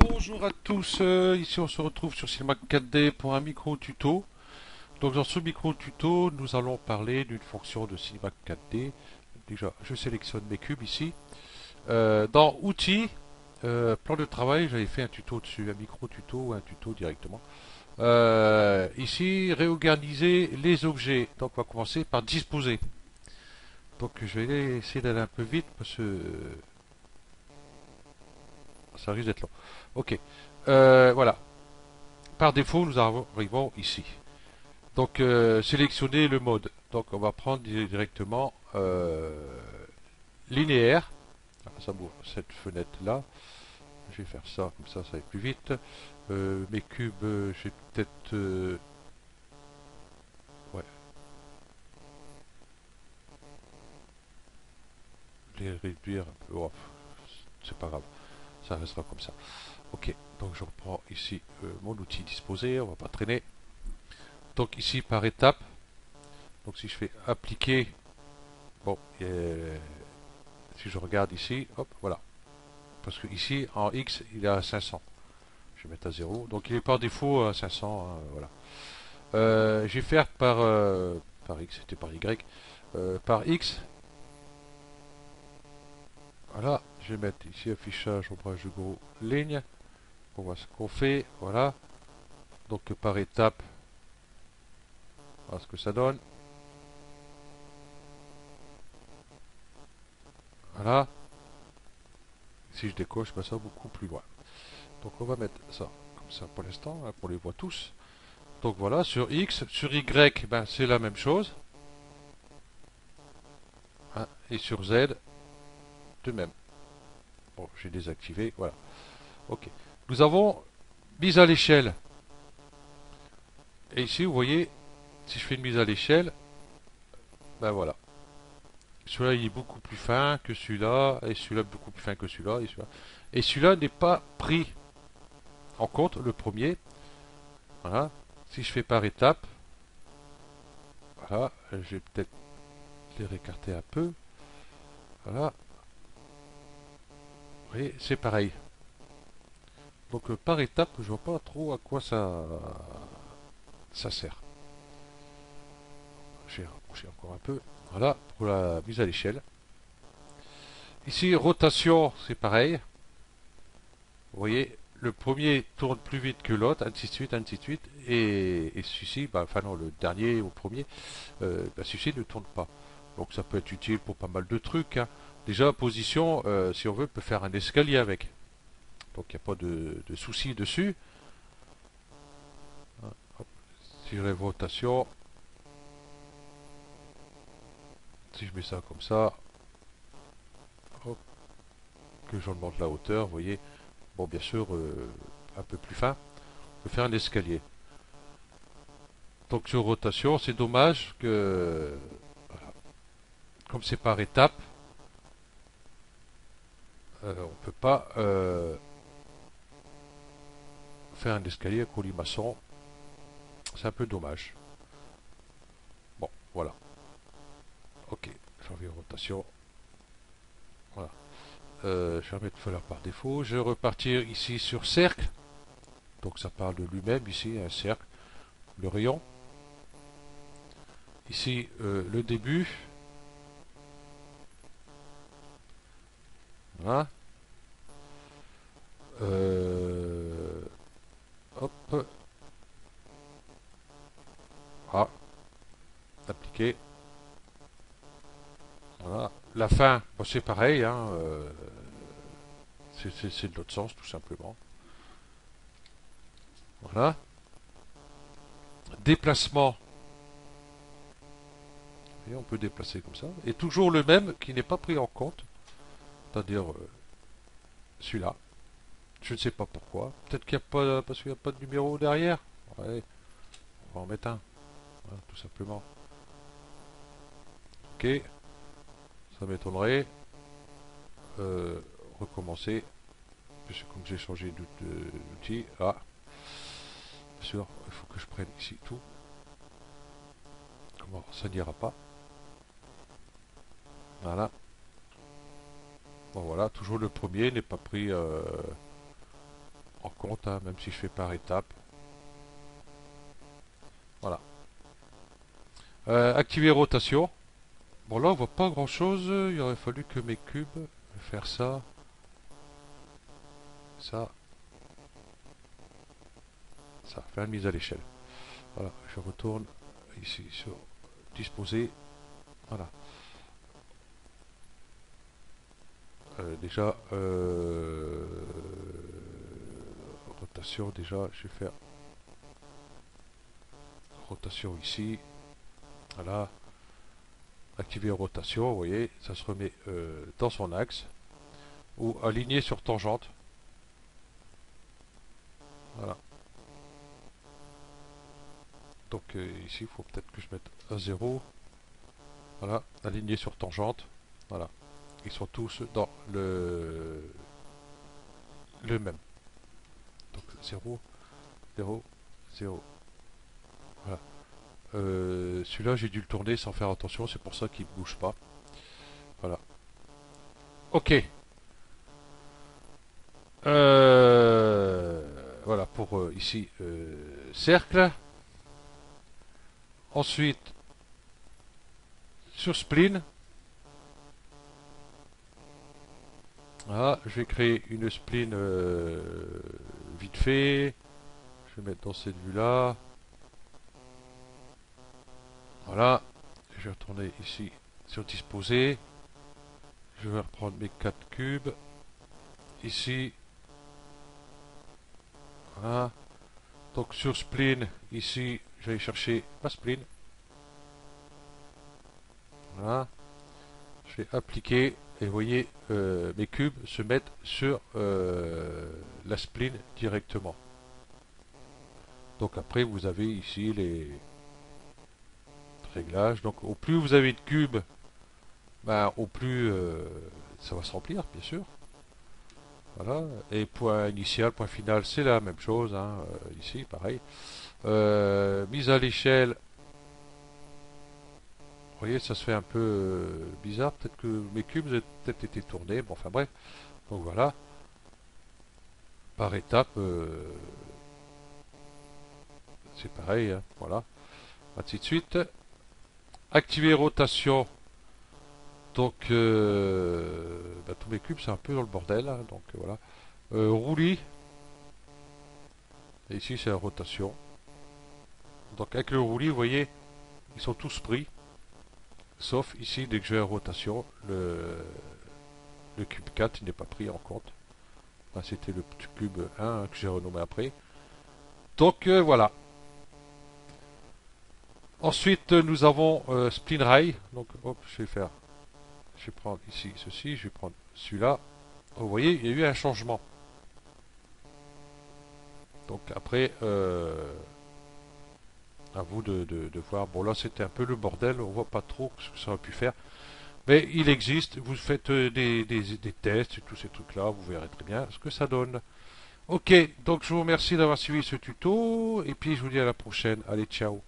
Bonjour à tous, ici on se retrouve sur Cinemac 4D pour un micro tuto. Donc dans ce micro tuto, nous allons parler d'une fonction de Cinemac 4D. Déjà, je sélectionne mes cubes ici. Dans Outils, plan de travail, j'avais fait un tuto dessus, un micro tuto ou un tuto directement. Ici, réorganiser les objets. Donc on va commencer par disposer. Donc je vais essayer d'aller un peu vite parce que ça risque d'être long. Ok. Voilà. Par défaut, nous arrivons ici. Donc, sélectionner le mode. Donc, on va prendre directement linéaire. Ça m'ouvre cette fenêtre-là. Je vais faire ça, comme ça va plus vite. Mes cubes, je vais peut-être ouais, les réduire un peu. Oh, c'est pas grave, ça restera comme ça. Ok, donc je reprends ici mon outil disposé, on va pas traîner. Donc ici par étape, donc si je fais appliquer, bon, si je regarde ici, hop, voilà. Parce que ici en X il est à 500. Je vais mettre à 0. Donc il est par défaut à 500. Hein, voilà. Je vais faire par X, c'était par Y. Par X, voilà. Je vais mettre ici affichage, ombrage de gros, ligne. On voit ce qu'on fait. Voilà. Donc par étape, voilà ce que ça donne. Voilà. Si je décoche, ça va beaucoup plus loin. Donc on va mettre ça comme ça pour l'instant, hein, pour les voit tous. Donc voilà, sur X, sur Y, c'est la même chose. Hein, et sur Z, de même. Bon, j'ai désactivé, voilà. Ok. Nous avons mise à l'échelle. Et ici, vous voyez, si je fais une mise à l'échelle, ben voilà. Celui-là, il est beaucoup plus fin que celui-là, et celui-là beaucoup plus fin que celui-là, et celui-là. Et celui-là n'est pas pris en compte, le premier. Voilà. Si je fais par étape, voilà, je vais peut-être les récarter un peu. Voilà. Vous voyez, c'est pareil. Donc par étape, je vois pas trop à quoi ça sert. Je vais rapprocher encore un peu. Voilà, pour la mise à l'échelle. Ici, rotation, c'est pareil. Vous voyez, le premier tourne plus vite que l'autre, ainsi de suite, ainsi de suite. Et celui-ci, enfin non, le dernier ou premier, celui-ci ne tourne pas. Donc ça peut être utile pour pas mal de trucs. Hein. Déjà, position, si on veut, on peut faire un escalier avec. Donc il n'y a pas de souci dessus. Hein, hop. Si je lève rotation, si je mets ça comme ça, hop, que j'augmente la hauteur, vous voyez, bon bien sûr, un peu plus fin, on peut faire un escalier. Donc sur rotation, c'est dommage que, voilà, comme c'est par étape, on peut pas faire un escalier à colimaçon. C'est un peu dommage. Bon, voilà. Ok, j'enlève rotation. Voilà. Je vais remettre valeur par défaut. Je vais repartir ici sur cercle. Donc ça parle de lui-même ici, un cercle. Le rayon. Ici, le début. Voilà. Hop. Ah, appliquer. Voilà. La fin, c'est pareil. Hein, c'est de l'autre sens, tout simplement. Voilà. Déplacement. Et on peut déplacer comme ça. Et toujours le même qui n'est pas pris en compte. C'est-à-dire celui-là. Je ne sais pas pourquoi. Peut-être qu'il n'y a pas, parce qu'il n'y a pas de numéro derrière. Ouais, on va en mettre un. Voilà, tout simplement. Ok. Ça m'étonnerait. Euh, Recommencer. Puisque comme j'ai changé d'outil. Ah, bien sûr, il faut que je prenne ici tout. Comment ça n'ira pas. Voilà. Bon voilà, toujours le premier n'est pas pris compte, hein, même si je fais par étapes. Voilà. Activer rotation. Bon là on voit pas grand chose, il aurait fallu que mes cubes, faire ça, ça, ça, faire une mise à l'échelle. Voilà, je retourne ici sur disposer, voilà. Déjà, rotation, déjà, je vais faire rotation ici, voilà. Activer rotation, vous voyez, ça se remet dans son axe, ou aligné sur tangente. Voilà. Donc ici, il faut peut-être que je mette un 0. Voilà, aligné sur tangente. Voilà. Ils sont tous dans le même. Donc 0, 0, 0. Voilà. Celui-là, j'ai dû le tourner sans faire attention, c'est pour ça qu'il ne bouge pas. Voilà. Ok. Voilà pour ici cercle. Ensuite, sur spleen. Voilà, je vais créer une spleen vite fait. Je vais mettre dans cette vue-là. Voilà. Je vais retourner ici sur disposer. Je vais reprendre mes 4 cubes. Ici. Voilà. Donc sur spleen, ici, j'allais chercher ma spleen. Voilà. Je vais appliquer et vous voyez mes cubes se mettent sur la spleen directement. Donc après vous avez ici les réglages. Donc au plus vous avez de cubes, ben, au plus ça va se remplir bien sûr. Voilà. Et point initial, point final, c'est la même chose. Hein, ici pareil. Mise à l'échelle. Vous voyez, ça se fait un peu bizarre. Peut-être que mes cubes ont peut-être été tournés. Bon, enfin bref. Donc voilà. Par étape, c'est pareil. Hein, voilà. Ainsi de suite. Activer rotation. Donc, bah, tous mes cubes, c'est un peu dans le bordel. Hein, donc voilà. Roulis. Et ici, c'est la rotation. Donc avec le roulis, vous voyez, ils sont tous pris. Sauf ici, dès que je vais à rotation, le cube 4 n'est pas pris en compte. Enfin, c'était le petit cube 1 hein, que j'ai renommé après. Donc voilà. Ensuite, nous avons Spleen Rail. Donc, hop, je vais faire. Je vais prendre ici ceci, je vais prendre celui-là. Vous voyez, il y a eu un changement. Donc après, à vous de voir. Bon, là, c'était un peu le bordel. On voit pas trop ce que ça aurait pu faire. Mais il existe. Vous faites des tests et tous ces trucs-là. Vous verrez très bien ce que ça donne. Ok, donc je vous remercie d'avoir suivi ce tuto. Et puis, je vous dis à la prochaine. Allez, ciao.